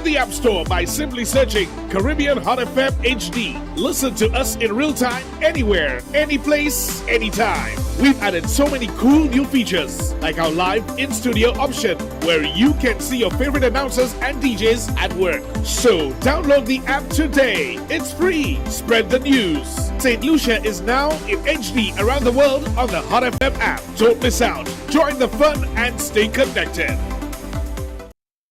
the App Store by simply searching Caribbean Hot FM HD. Listen to us in real time, anywhere, any place, anytime. We've added so many cool new features, like our live in-studio option, where you can see your favorite announcers and DJs at work. So download the app today. It's free. Spread the news. St. Lucia is now in HD around the world on the Hot FM app. Don't miss out. Join the fun and stay connected.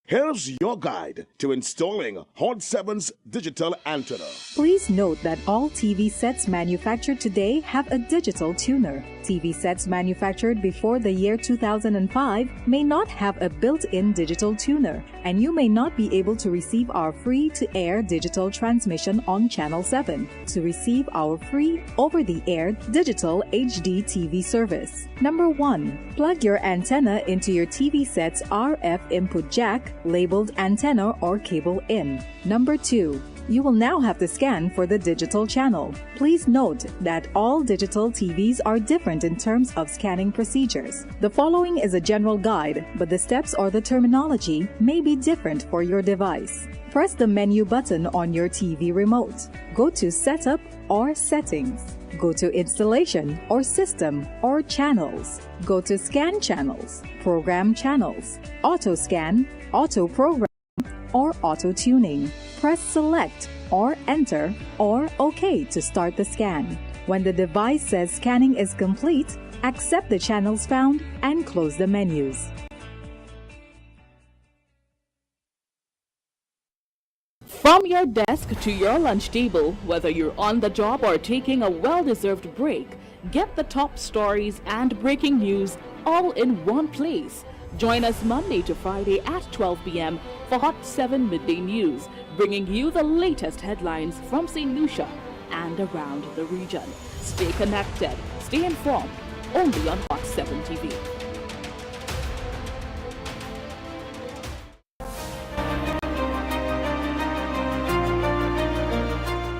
Here's your guide to installing Hot 7's digital antenna. Please note that all TV sets manufactured today have a digital tuner. TV sets manufactured before the year 2005 may not have a built-in digital tuner, and you may not be able to receive our free-to-air digital transmission on Channel 7 to receive our free over-the-air digital HD TV service. Number 1. Plug your antenna into your TV set's RF input jack labeled antenna or cable in. Number 2. You will now have to scan for the digital channel. Please note that all digital TVs are different in terms of scanning procedures. The following is a general guide, but the steps or the terminology may be different for your device. Press the menu button on your TV remote. Go to Setup or Settings. Go to Installation or System or Channels. Go to Scan Channels, Program Channels, Auto Scan, Auto Program, or Auto Tuning. Press Select or Enter or OK to start the scan. When the device says scanning is complete, accept the channels found and close the menus. From your desk to your lunch table, whether you're on the job or taking a well-deserved break, get the top stories and breaking news all in one place. Join us Monday to Friday at 12 p.m. for Hot 7 Midday News, bringing you the latest headlines from St. Lucia and around the region. Stay connected, stay informed, only on Hot 7 TV.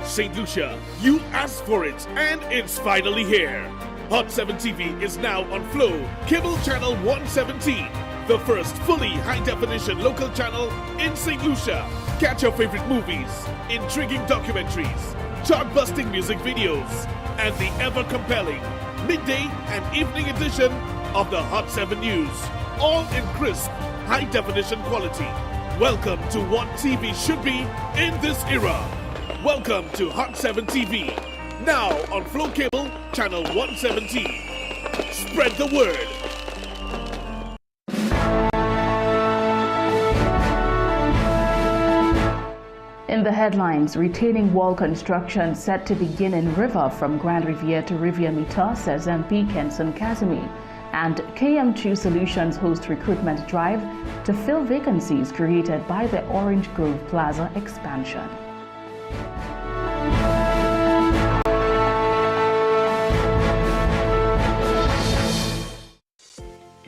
St. Lucia, you asked for it, and it's finally here. Hot 7 TV is now on Flow, Cable Channel 117, the first fully high-definition local channel in St. Lucia. Catch your favorite movies, intriguing documentaries, chart-busting music videos, and the ever-compelling midday and evening edition of the Hot 7 News, all in crisp, high-definition quality. Welcome to what TV should be in this era. Welcome to Hot 7 TV, now on Flow Cable Channel 117. Spread the word. In the headlines, retaining wall construction set to begin in River from Grand Riviere to Riviera Mita, says MP Kenson Kazimi. And KM2 Solutions host recruitment drive to fill vacancies created by the Orange Grove Plaza expansion.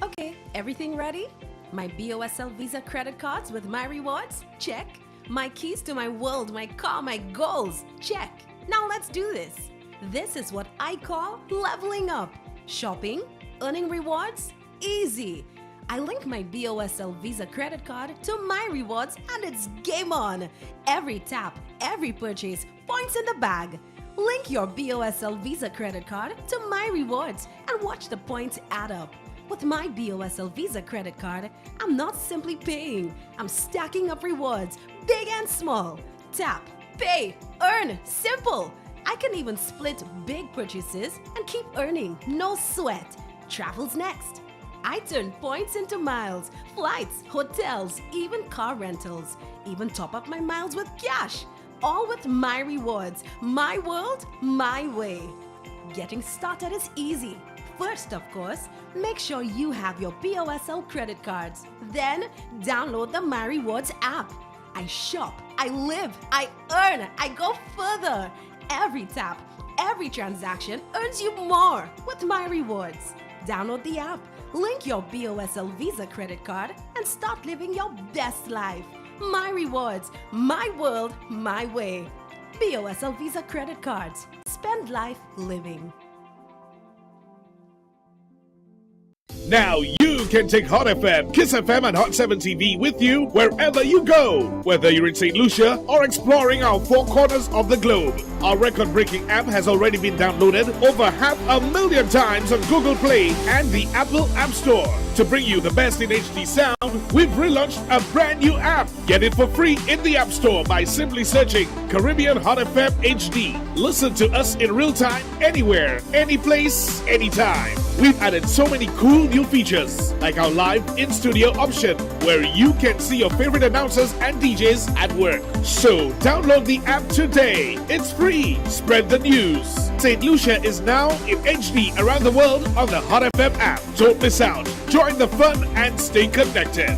Okay, everything ready? My BOSL Visa credit cards with my rewards? Check. My keys to my world, my car, my goals? Check. Now let's do this. This is what I call leveling up. Shopping, earning rewards, easy. I link my BOSL Visa credit card to my rewards and it's game on. Every tap, every purchase, points in the bag. Link your BOSL Visa credit card to my rewards and watch the points add up. With my BOSL Visa credit card, I'm not simply paying, I'm stacking up rewards, big and small. Tap, pay, earn, simple. I can even split big purchases and keep earning, no sweat. Travel's next. I turn points into miles, flights, hotels, even car rentals. Even top up my miles with cash. All with my rewards, my world, my way. Getting started is easy. First, of course, make sure you have your BOSL credit cards. Then, download the My Rewards app. I shop, I live, I earn, I go further. Every tap, every transaction earns you more with My Rewards. Download the app, link your BOSL Visa credit card, and start living your best life. My Rewards, my world, my way. BOSL Visa credit cards. Spend life living. Now you can take Hot FM, Kiss FM, and Hot 7 TV with you wherever you go. Whether you're in St. Lucia or exploring our four corners of the globe, our record-breaking app has already been downloaded over 500,000 times on Google Play and the Apple App Store. To bring you the best in HD sound, we've relaunched a brand new app. Get it for free in the App Store by simply searching Caribbean Hot FM HD. Listen to us in real time, anywhere, any place, anytime. We've added so many cool new features, like our live in-studio option, where you can see your favorite announcers and DJs at work. So download the app today. It's free. Spread the news. St. Lucia is now in HD around the world on the Hot FM app. Don't miss out. Join the fun and stay connected.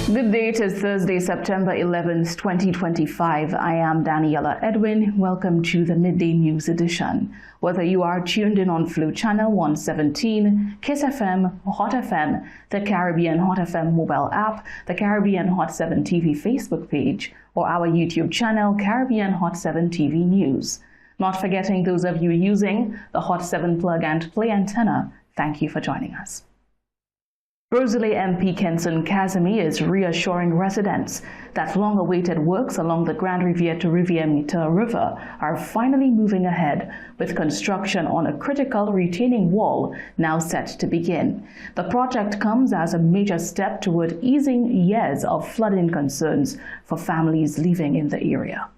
The date is Thursday, September 11th, 2025. I am Daniela Edwin. Welcome to the Midday News Edition. Whether you are tuned in on Flow Channel 117, Kiss FM, Hot FM, the Caribbean Hot FM mobile app, the Caribbean Hot 7 TV Facebook page, or our YouTube channel, Caribbean Hot 7 TV News. Not forgetting those of you using the Hot 7 plug and play antenna, thank you for joining us. Rosalie MP Kenson Kazemi is reassuring residents that long-awaited works along the Grand Riviere to Riviere Meter River are finally moving ahead, with construction on a critical retaining wall now set to begin. The project comes as a major step toward easing years of flooding concerns for families living in the area.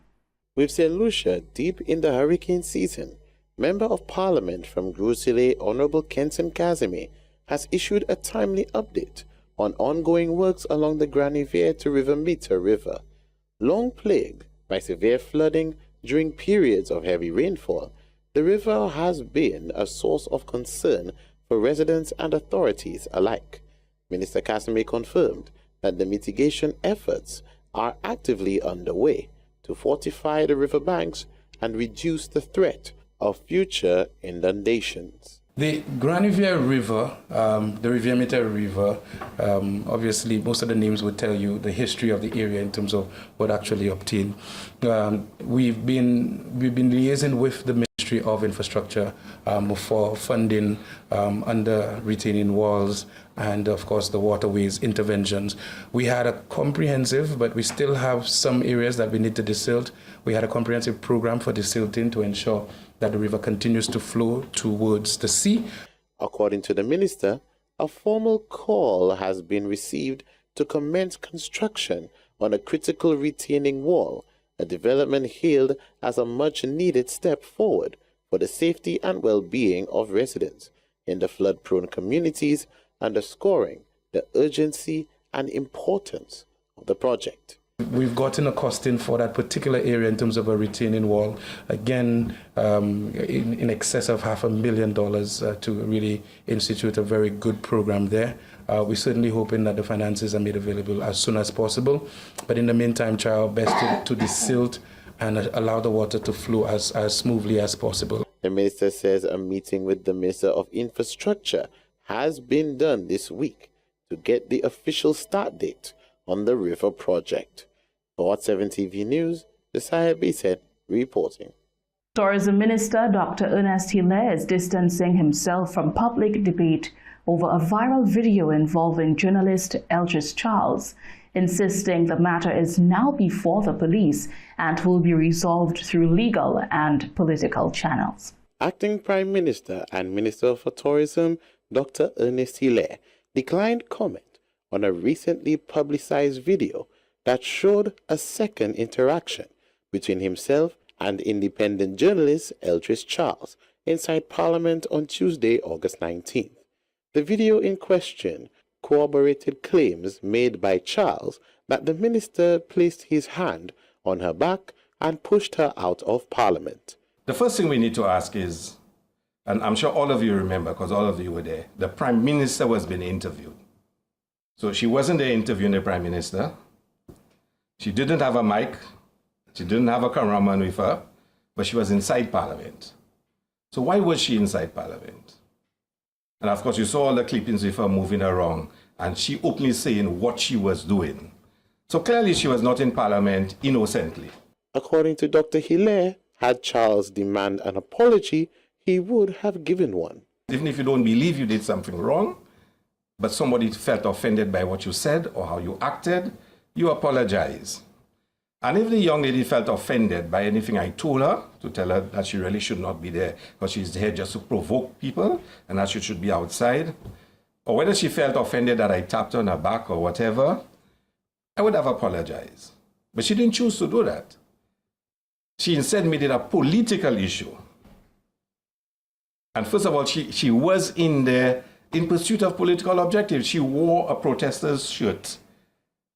With St. Lucia deep in the hurricane season, Member of Parliament from Rosalie, Honorable Kenson Kazemi, has issued a timely update on ongoing works along the Grand Riviere to Riviere Meter River. Long plagued by severe flooding during periods of heavy rainfall, the river has been a source of concern for residents and authorities alike. Minister Kazemi confirmed that the mitigation efforts are actively underway to fortify the riverbanks and reduce the threat of future inundations. The Grand Riviere River, the Riviere Meter River, obviously most of the names would tell you the history of the area in terms of what actually obtained. We've been liaising with the Ministry of Infrastructure for funding under retaining walls and of course the waterways interventions. We had a comprehensive, but we still have some areas that we need to desilt. We had a comprehensive program for desilting to ensure that the river continues to flow towards the sea. According to the minister, a formal call has been received to commence construction on a critical retaining wall, a development hailed as a much-needed step forward for the safety and well-being of residents in the flood-prone communities, underscoring the urgency and importance of the project. We've gotten a costing for that particular area in terms of a retaining wall, again, in excess of $500,000 to really institute a very good program there. We're certainly hoping that the finances are made available as soon as possible. But in the meantime, try our best to desilt and allow the water to flow as smoothly as possible. The minister says a meeting with the Minister of Infrastructure has been done this week to get the official start date on the river project. For Hot 7 TV News, Josiah Bissett reporting. Tourism Minister Dr. Ernest Hilaire is distancing himself from public debate over a viral video involving journalist Eldris Charles, insisting the matter is now before the police and will be resolved through legal and political channels. Acting Prime Minister and Minister for Tourism Dr. Ernest Hilaire declined comment on a recently publicized video that showed a second interaction between himself and independent journalist Eldris Charles inside Parliament on Tuesday, August 19th. The video in question corroborated claims made by Charles that the minister placed his hand on her back and pushed her out of Parliament. The first thing we need to ask is, and I'm sure all of you remember because all of you were there, the Prime Minister was being interviewed. So she wasn't there interviewing the Prime Minister. She didn't have a mic. She didn't have a cameraman with her, but she was inside Parliament. So why was she inside Parliament? And of course, you saw all the clippings with her moving around, and she openly saying what she was doing. So clearly she was not in Parliament innocently. According to Dr. Hilaire, Had Charles demand an apology, he would have given one. Even if you don't believe you did something wrong, but somebody felt offended by what you said or how you acted, you apologize. And if the young lady felt offended by anything I told her, to tell her that she really should not be there because she's there just to provoke people and that she should be outside, or whether she felt offended that I tapped on her back or whatever, I would have apologized. But she didn't choose to do that. She instead made it a political issue. And first of all, she was in pursuit of political objectives. She wore a protester's shirt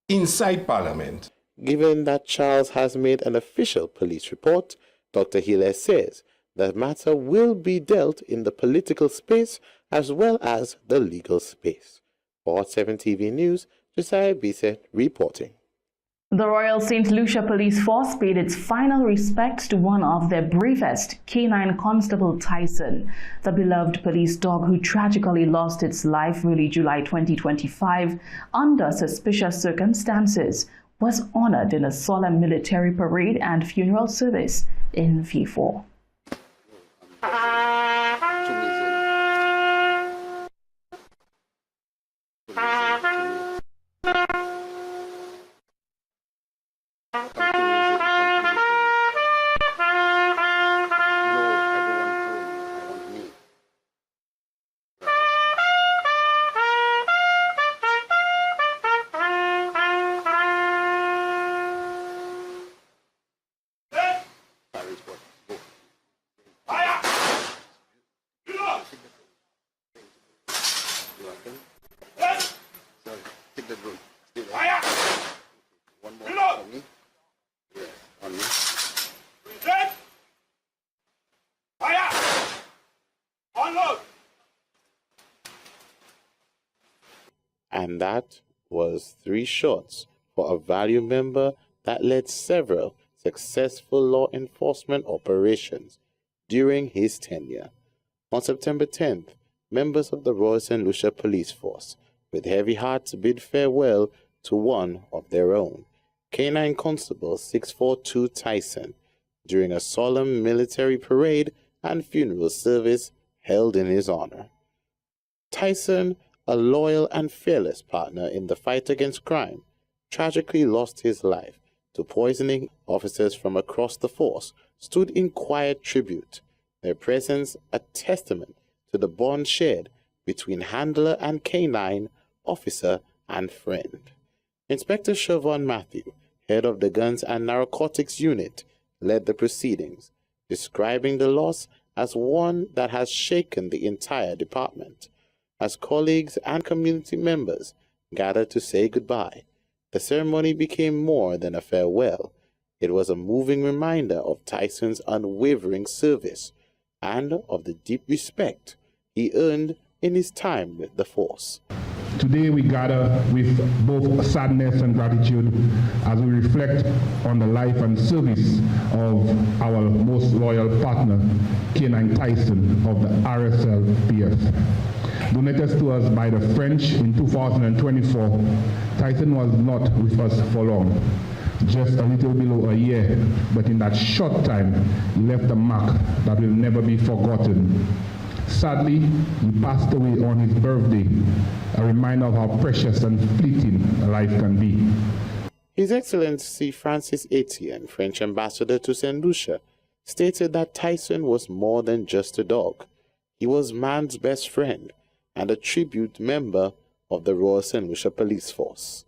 inside Parliament. Given that Charles has made an official police report, Dr. Hilaire says the matter will be dealt in the political space as well as the legal space. For Hot 7 TV News, Josiah Bisset reporting. The Royal St. Lucia Police Force paid its final respects to one of their bravest, Canine Constable Tyson. The beloved police dog who tragically lost its life early July 2025 under suspicious circumstances was honored in a solemn military parade and funeral service in V4. And that was 3 shots for a value member that led several successful law enforcement operations during his tenure. On September 10th, members of the Royal St. Lucia Police Force, with heavy hearts, bid farewell to one of their own, Canine Constable 642 Tyson, during a solemn military parade and funeral service held in his honor. Tyson, a loyal and fearless partner in the fight against crime, tragically lost his life to poisoning. Officers from across the force stood in quiet tribute, their presence a testament to the bond shared between handler and canine, officer and friend. Inspector Siobhan Matthew, head of the Guns and Narcotics Unit, led the proceedings, describing the loss as one that has shaken the entire department. As colleagues and community members gathered to say goodbye, the ceremony became more than a farewell. It was a moving reminder of Tyson's unwavering service and of the deep respect he earned in his time with the force. Today we gather with both sadness and gratitude as we reflect on the life and service of our most loyal partner, Canine Tyson of the RSLPF. Donated to us by the French in 2024, Tyson was not with us for long, just a little below a year, but in that short time, he left a mark that will never be forgotten. Sadly, he passed away on his birthday, a reminder of how precious and fleeting life can be. His Excellency Francis Etienne, French ambassador to St. Lucia, stated that Tyson was more than just a dog. He was man's best friend and a tribute member of the Royal St. Lucia Police Force.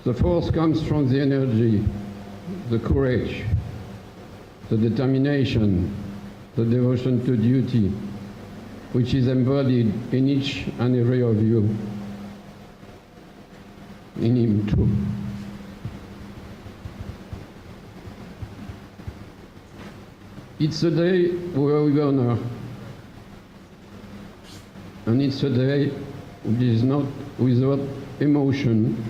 The force comes from the energy, the courage, the determination, the devotion to duty, which is embodied in each and every of you, in him too. It's a day where we honor, and it's a day which is not without emotion,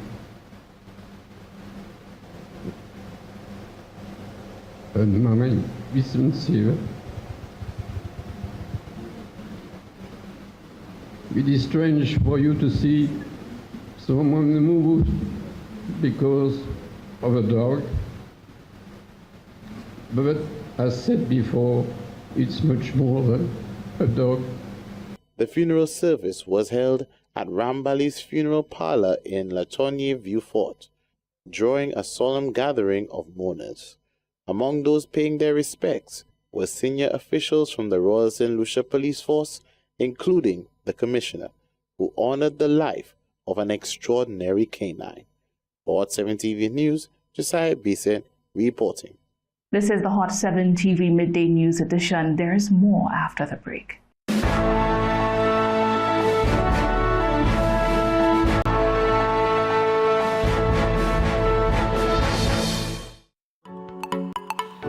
and may be sincere. It is strange for you to see someone moved because of a dog, but As said before, it's much more than a dog. The funeral service was held at Rambali's funeral parlor in Latonia View Fort, drawing a solemn gathering of mourners. Among those paying their respects were senior officials from the Royal St. Lucia Police Force, including the Commissioner, who honored the life of an extraordinary canine. For Hot 7 TV News, Josiah Beeson reporting. This is the Hot 7 TV Midday News Edition. There's more after the break.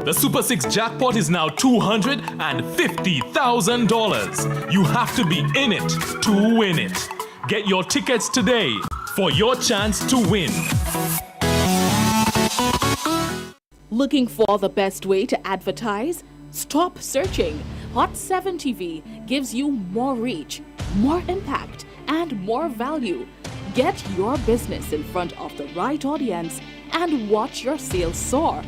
The Super 6 jackpot is now $250,000. You have to be in it to win it. Get your tickets today for your chance to win. Looking for the best way to advertise? Stop searching. Hot 7 TV gives you more reach, more impact, and more value. Get your business in front of the right audience and watch your sales soar.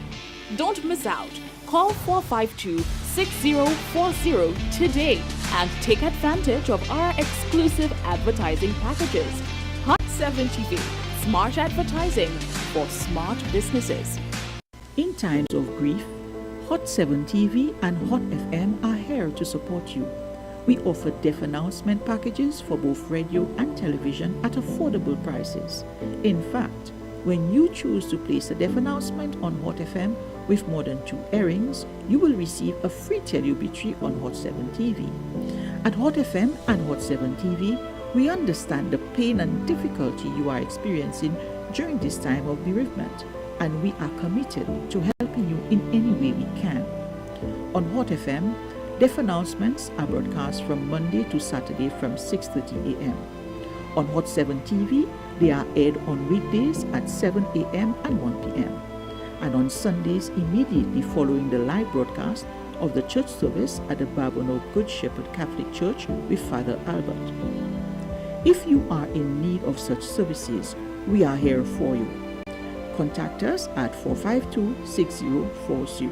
Don't miss out. Call 452-6040 today and take advantage of our exclusive advertising packages. Hot 7 TV, smart advertising for smart businesses. In times of grief, Hot 7 TV and Hot FM are here to support you. We offer deaf announcement packages for both radio and television at affordable prices. In fact, when you choose to place a deaf announcement on Hot FM with more than 2 airings, you will receive a free Tele-Obituary on Hot 7 TV. At Hot FM and Hot 7 TV, we understand the pain and difficulty you are experiencing during this time of bereavement, and we are committed to helping you in any way we can. On Hot FM, deaf announcements are broadcast from Monday to Saturday from 6:30 a.m. On Hot 7 TV, they are aired on weekdays at 7 a.m. and 1 p.m. and on Sundays immediately following the live broadcast of the church service at the Barbono Good Shepherd Catholic Church with Father Albert. If you are in need of such services, we are here for you. Contact us at 452-6040.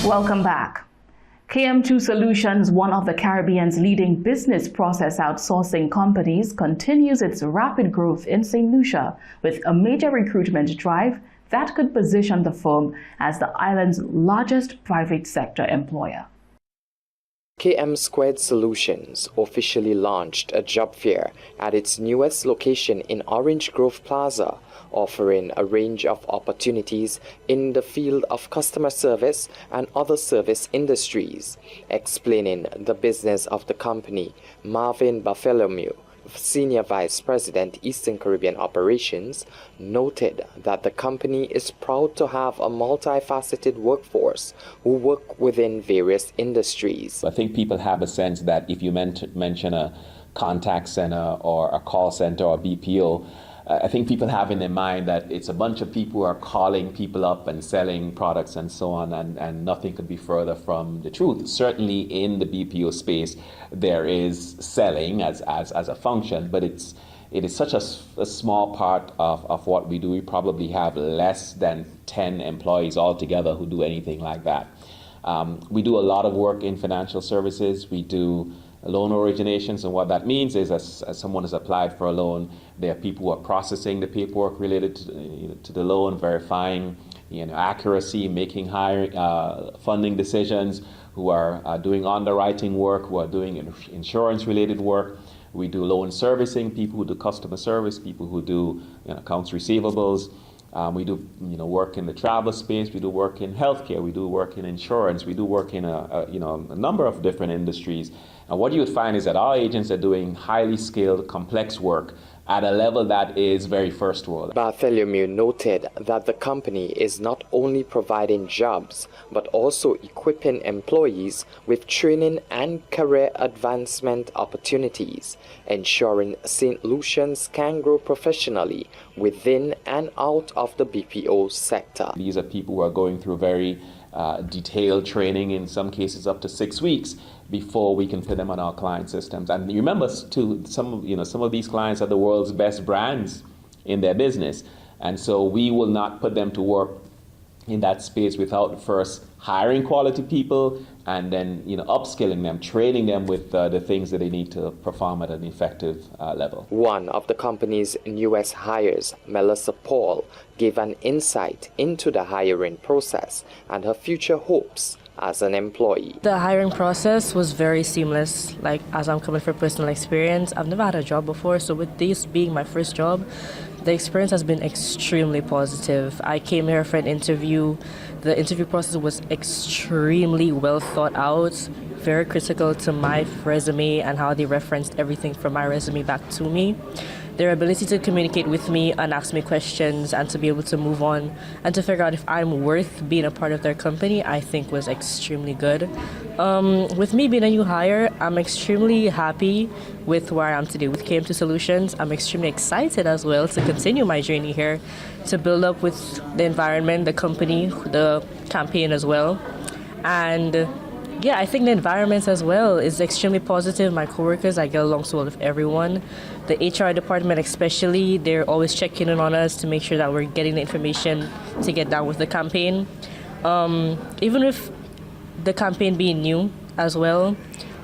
Welcome back. KM2 Solutions, one of the Caribbean's leading business process outsourcing companies, continues its rapid growth in St. Lucia with a major recruitment drive that could position the firm as the island's largest private sector employer. KM Squared Solutions officially launched a job fair at its newest location in Orange Grove Plaza, offering a range of opportunities in the field of customer service and other service industries. Explaining the business of the company, Marvin Bartholomew, Senior Vice President, Eastern Caribbean Operations, noted that the company is proud to have a multifaceted workforce who work within various industries. I think people have a sense that if you mention a contact center or a call center or BPO, I think people have in their mind that it's a bunch of people who are calling people up and selling products and so on, and nothing could be further from the truth. Certainly in the BPO space, there is selling as a function, but it is such a small part of what we do. We probably have less than 10 employees altogether who do anything like that. We do a lot of work in financial services. We do loan originations, and what that means is as someone has applied for a loan, there are people who are processing the paperwork related to the loan, verifying accuracy, making funding decisions, who are doing underwriting work, who are doing insurance related work. We do loan servicing, people who do customer service, people who do accounts receivables. We do work in the travel space. We do work in healthcare. We do work in insurance. We do work in a number of different industries. And what you would find is that our agents are doing highly skilled, complex work at a level that is very first world. Bartholomew noted that the company is not only providing jobs, but also equipping employees with training and career advancement opportunities, ensuring St. Lucians can grow professionally within and out of the BPO sector. These are people who are going through very detailed training, in some cases up to 6 weeks, before we can put them on our client systems. And remember, too, some of these clients are the world's best brands in their business. And so we will not put them to work in that space without first hiring quality people and then upskilling them, training them with the things that they need to perform at an effective level. One of the company's newest hires, Melissa Paul, gave an insight into the hiring process and her future hopes as an employee. The hiring process was very seamless. Like, as I'm coming from personal experience, I've never had a job before, so with this being my first job, the experience has been extremely positive. I came here for an interview. The interview process was extremely well thought out, very critical to my resume and how they referenced everything from my resume back to me. Their ability to communicate with me and ask me questions and to be able to move on and to figure out if I'm worth being a part of their company, I think was extremely good. With me being a new hire, I'm extremely happy with where I am today with KM2 Solutions. I'm extremely excited as well to continue my journey here, to build up with the environment, the company, the campaign as well. And yeah, I think the environment as well is extremely positive. My coworkers, I get along so well with everyone. The HR department especially, they're always checking in on us to make sure that we're getting the information to get down with the campaign. Even with the campaign being new as well,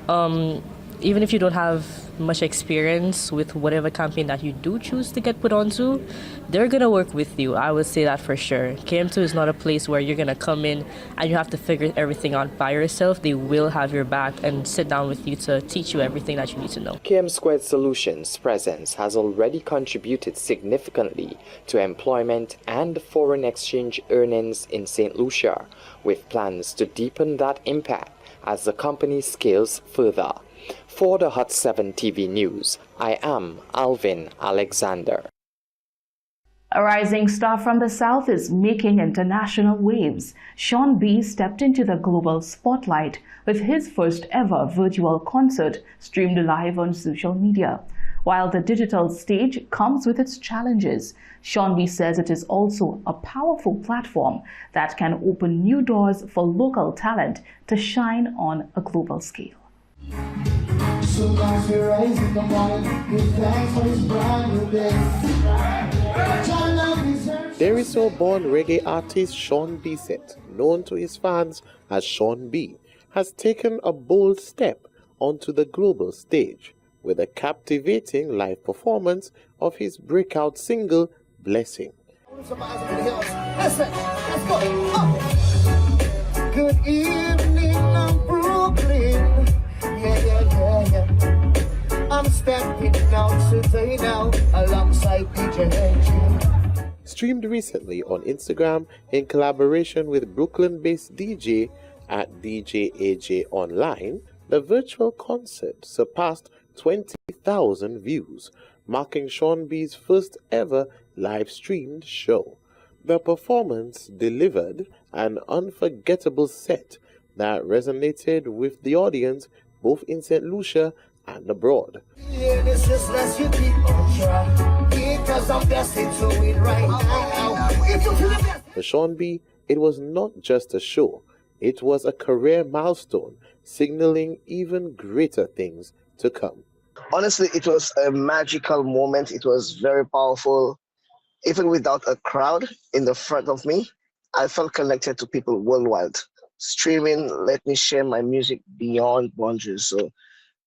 even if you don't have much experience with whatever campaign that you do choose to get put onto, they're going to work with you. I would say that for sure. KM2 is not a place where you're going to come in and you have to figure everything out by yourself. They will have your back and sit down with you to teach you everything that you need to know. KM2 Solutions' presence has already contributed significantly to employment and foreign exchange earnings in St. Lucia, with plans to deepen that impact as the company scales further. For the Hot 7 TV News, I am Alvin Alexander. A rising star from the South is making international waves. Sean B stepped into the global spotlight with his first ever virtual concert streamed live on social media. While the digital stage comes with its challenges, Sean B says it is also a powerful platform that can open new doors for local talent to shine on a global scale. So as we rise in the morning, give thanks for this brand new day. Deriso-born reggae artist Sean B. known to his fans as Sean B, has taken a bold step onto the global stage with a captivating live performance of his breakout single, Blessing. Listen, let's go. Good evening, Brooklyn. Yeah. I'm stepping out today now alongside DJ AJ. Streamed recently on Instagram in collaboration with Brooklyn-based DJ at DJ AJ Online, the virtual concert surpassed 20,000 views, marking Sean B's first ever live-streamed show. The performance delivered an unforgettable set that resonated with the audience both in St. Lucia and abroad. For Sean B, it was not just a show, it was a career milestone, signaling even greater things to come. Honestly, it was a magical moment. It was very powerful. Even without a crowd in the front of me, I felt connected to people worldwide. Streaming let me share my music beyond boundaries, so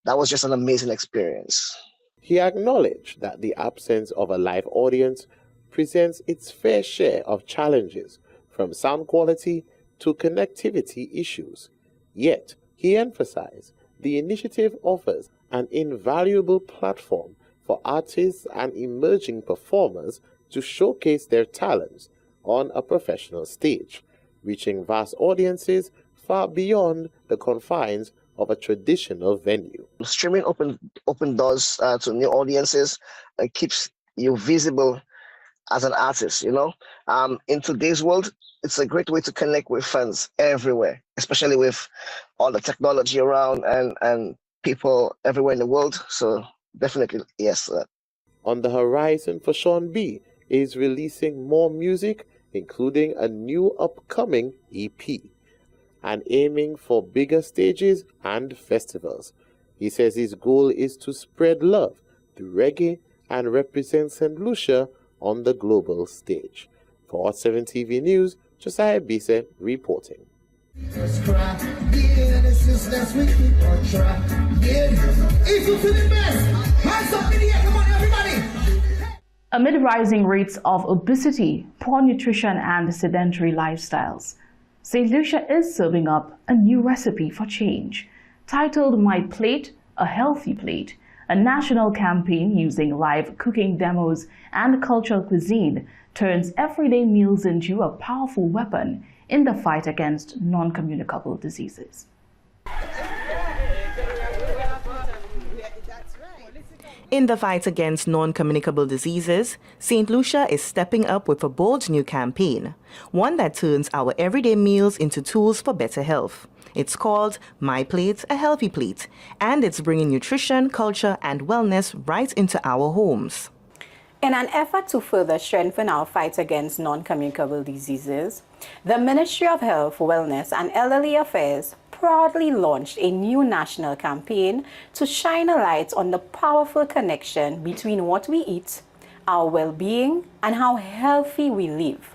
that was just an amazing experience. He acknowledged that the absence of a live audience presents its fair share of challenges, from sound quality to connectivity issues. Yet, he emphasized the initiative offers an invaluable platform for artists and emerging performers to showcase their talents on a professional stage, reaching vast audiences far beyond the confines of a traditional venue. Streaming open doors to new audiences and keeps you visible as an artist, you know. In today's world, it's a great way to connect with fans everywhere, especially with all the technology around and people everywhere in the world. So definitely, yes. On the horizon for Sean B is releasing more music, including a new upcoming EP, and aiming for bigger stages and festivals. He says his goal is to spread love through reggae and represent St. Lucia on the global stage. For Hot 7 TV News, Josiah Bise reporting. Amid rising rates of obesity, poor nutrition, and sedentary lifestyles, St. Lucia is serving up a new recipe for change. Titled My Plate, A Healthy Plate, a national campaign using live cooking demos and cultural cuisine turns everyday meals into a powerful weapon in the fight against non-communicable diseases. In the fight against non-communicable diseases, St. Lucia is stepping up with a bold new campaign, one that turns our everyday meals into tools for better health. It's called My Plate, A Healthy Plate, and it's bringing nutrition, culture, and wellness right into our homes. In an effort to further strengthen our fight against non-communicable diseases, the Ministry of Health, Wellness and Elderly Affairs proudly launched a new national campaign to shine a light on the powerful connection between what we eat, our well-being, and how healthy we live.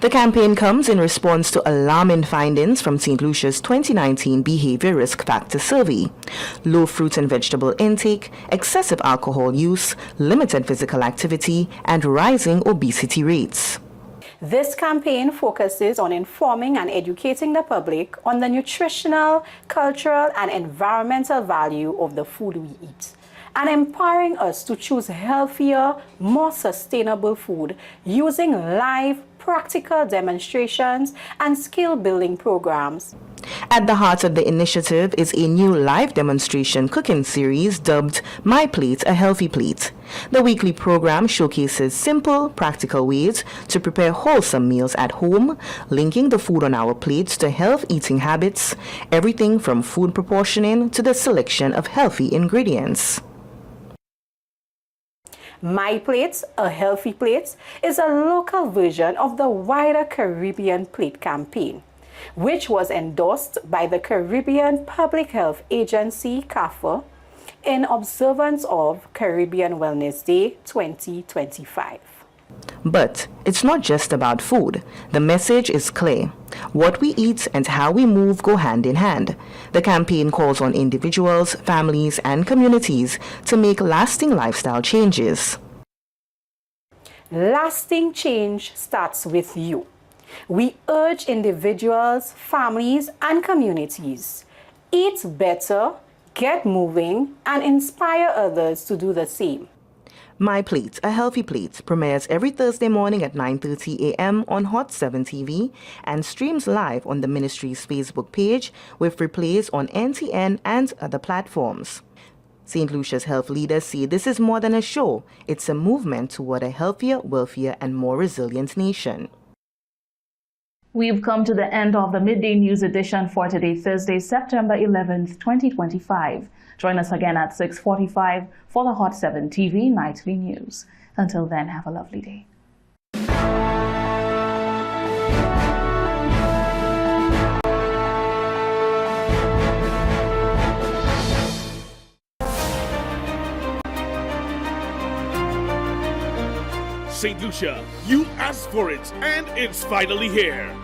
The campaign comes in response to alarming findings from St. Lucia's 2019 Behavior Risk Factor Survey. Low fruit and vegetable intake, excessive alcohol use, limited physical activity, and rising obesity rates. This campaign focuses on informing and educating the public on the nutritional, cultural, and environmental value of the food we eat, and empowering us to choose healthier, more sustainable food using live, practical demonstrations and skill-building programs. At the heart of the initiative is a new live demonstration cooking series dubbed My Plate, A Healthy Plate. The weekly program showcases simple, practical ways to prepare wholesome meals at home, linking the food on our plates to health eating habits, everything from food proportioning to the selection of healthy ingredients. My Plate, A Healthy Plate is a local version of the wider Caribbean Plate campaign, which was endorsed by the Caribbean Public Health Agency, CAFA, in observance of Caribbean Wellness Day 2025. But it's not just about food. The message is clear. What we eat and how we move go hand in hand. The campaign calls on individuals, families, and communities to make lasting lifestyle changes. Lasting change starts with you. We urge individuals, families, and communities: eat better, get moving, and inspire others to do the same. My Plate, A Healthy Plate premieres every Thursday morning at 9:30 a.m. on Hot 7 TV and streams live on the ministry's Facebook page with replays on NTN and other platforms. St. Lucia's health leaders say this is more than a show. It's a movement toward a healthier, wealthier, and more resilient nation. We've come to the end of the Midday News edition for today, Thursday, September 11th, 2025. Join us again at 6:45 for the Hot 7 TV Nightly News. Until then, have a lovely day. St. Lucia, you asked for it, and it's finally here.